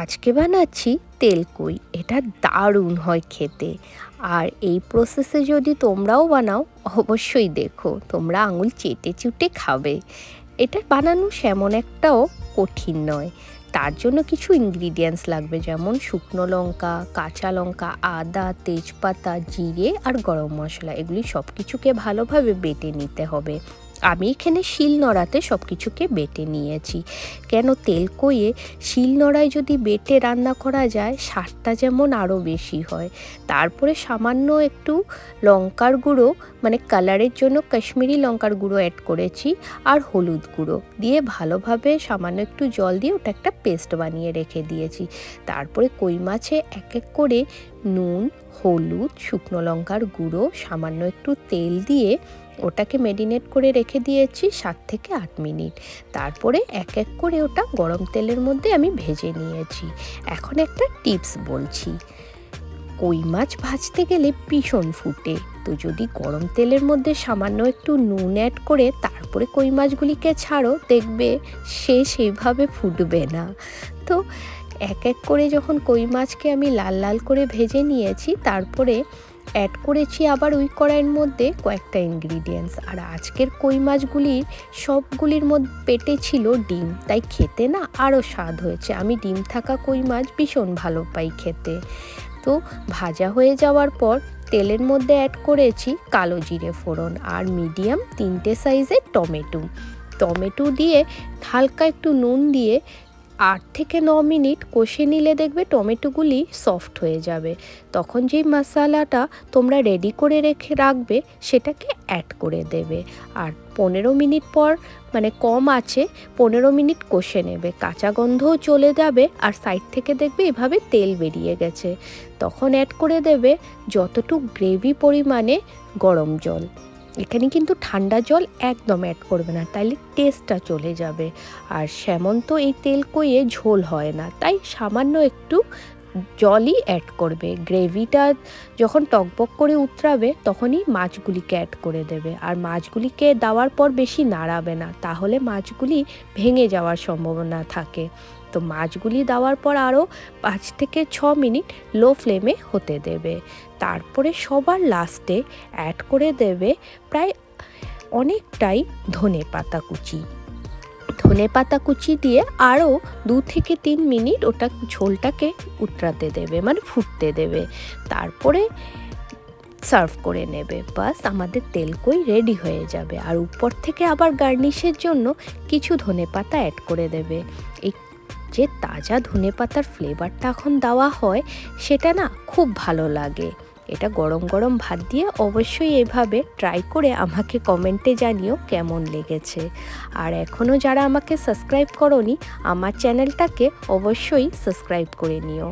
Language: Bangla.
আজকে বানাচ্ছি তেলকুই। এটা দারুণ হয় খেতে। আর এই প্রসেসে যদি তোমরাও বানাও অবশ্যই দেখো তোমরা আঙুল চেটে চুটে খাবে। এটা বানানো সেমন একটাও কঠিন নয়। তার জন্য কিছু ইনগ্রিডিয়েন্টস লাগবে, যেমন শুকনো লঙ্কা, কাঁচা লঙ্কা, আদা, তেজপাতা, জিরে আর গরম মশলা। এগুলি সব কিছুকে ভালোভাবে বেটে নিতে হবে। আমি এখানে শিলনোড়াতে সব কিছুকে বেটে নিয়েছি। কেন, তেলকইয়ে শিলনোড়ায় যদি বেটে রান্না করা যায় স্বাদটা যেমন আরও বেশি হয়। তারপরে সামান্য একটু লঙ্কার গুঁড়ো, মানে কালারের জন্য কাশ্মীরি লঙ্কার গুঁড়ো অ্যাড করেছি, আর হলুদ গুঁড়ো দিয়ে ভালোভাবে সামান্য একটু জল দিয়ে ওটা একটা পেস্ট বানিয়ে রেখে দিয়েছি। তারপরে কই মাছে এক এক করে নুন, হলুদ, শুকনো লঙ্কার গুঁড়ো, সামান্য একটু তেল দিয়ে ওটাকে ম্যারিনেট করে রেখে দিয়েছি 7 থেকে 8 মিনিট। তারপরে এক এক করে ওটা গরম তেলের মধ্যে আমি ভেজে নিয়েছি। এখন একটা টিপস বলছি, কই মাছ ভাজতে গেলে ভীষণ ফুটে। তো যদি গরম তেলের মধ্যে সামান্য একটু নুন অ্যাড করে তারপরে কই মাছগুলিকে ছাড়ো, দেখবে সেইভাবে ফুটবে না। তো এক এক করে যখন কই মাছকে আমি লাল লাল করে ভেজে নিয়েছি, তারপরে অ্যাড করেছি আবার ওই কড়াইয়ের মধ্যে কয়েকটা ইনগ্রিডিয়েন্টস। আর আজকের কই মাছগুলির সবগুলির মধ্যে পেটে ছিল ডিম, তাই খেতে না আরও স্বাদ হয়েছে। আমি ডিম থাকা কই মাছ ভীষণ ভালো পাই খেতে। তো ভাজা হয়ে যাওয়ার পর তেলের মধ্যে অ্যাড করেছি কালো জিরে ফোড়ন আর মিডিয়াম 3টে সাইজের টমেটো দিয়ে হালকা একটু নুন দিয়ে 8 থেকে 9 মিনিট কষে নিলে দেখবে টমেটোগুলি সফট হয়ে যাবে। তখন যেই মশলাটা তোমরা রেডি করে রাখবে সেটাকে অ্যাড করে দেবে। আর 15 মিনিট পর, মানে কম আছে 15 মিনিট কষে নেবে, কাঁচা গন্ধও চলে যাবে আর সাইড থেকে দেখবে এভাবে তেল বেরিয়ে গেছে। তখন অ্যাড করে দেবে যতটুকু গ্রেভি পরিমাণে গরম জল। এখানে কিন্তু ঠান্ডা জল একদম অ্যাড করবে না, তাইলে টেস্টটা চলে যাবে। আর সেমন তো এই তেলকইয়ে ঝোল হয় না, তাই সামান্য একটু জলই অ্যাড করবে। গ্রেভিটা যখন টকবক করে উতরাবে তখনই মাছগুলিকে অ্যাড করে দেবে। আর মাছগুলিকে দেওয়ার পর বেশি নাড়াবে না, তাহলে মাছগুলি ভেঙে যাওয়ার সম্ভাবনা থাকে। তো মাছগুলি দেওয়ার পর আরও 5 থেকে 6 মিনিট লো ফ্লেমে হতে দেবে। তারপরে সবার লাস্টে অ্যাড করে দেবে প্রায় অনেকটাই ধনে পাতা কুচি দিয়ে আরও 2 থেকে 3 মিনিট ওটা ঝোলটাকে উতরাতে দেবে, মানে ফুটতে দেবে। তারপরে সার্ভ করে নেবে। বাস, আমাদের তেলকই রেডি হয়ে যাবে। আর উপর থেকে আবার গার্নিশের জন্য কিছু ধনেপাতা অ্যাড করে দেবে। এই যে তাজা ধনেপাতার ফ্লেভারটা এখন দেওয়া হয় সেটা না খুব ভালো লাগে। এটা গরম গরম ভাত দিয়ে অবশ্যই এভাবে ট্রাই করে আমাকে কমেন্টে জানিও কেমন লেগেছে। আর এখনও যারা আমাকে সাবস্ক্রাইব করোনি, আমার চ্যানেলটাকে অবশ্যই সাবস্ক্রাইব করে নিও।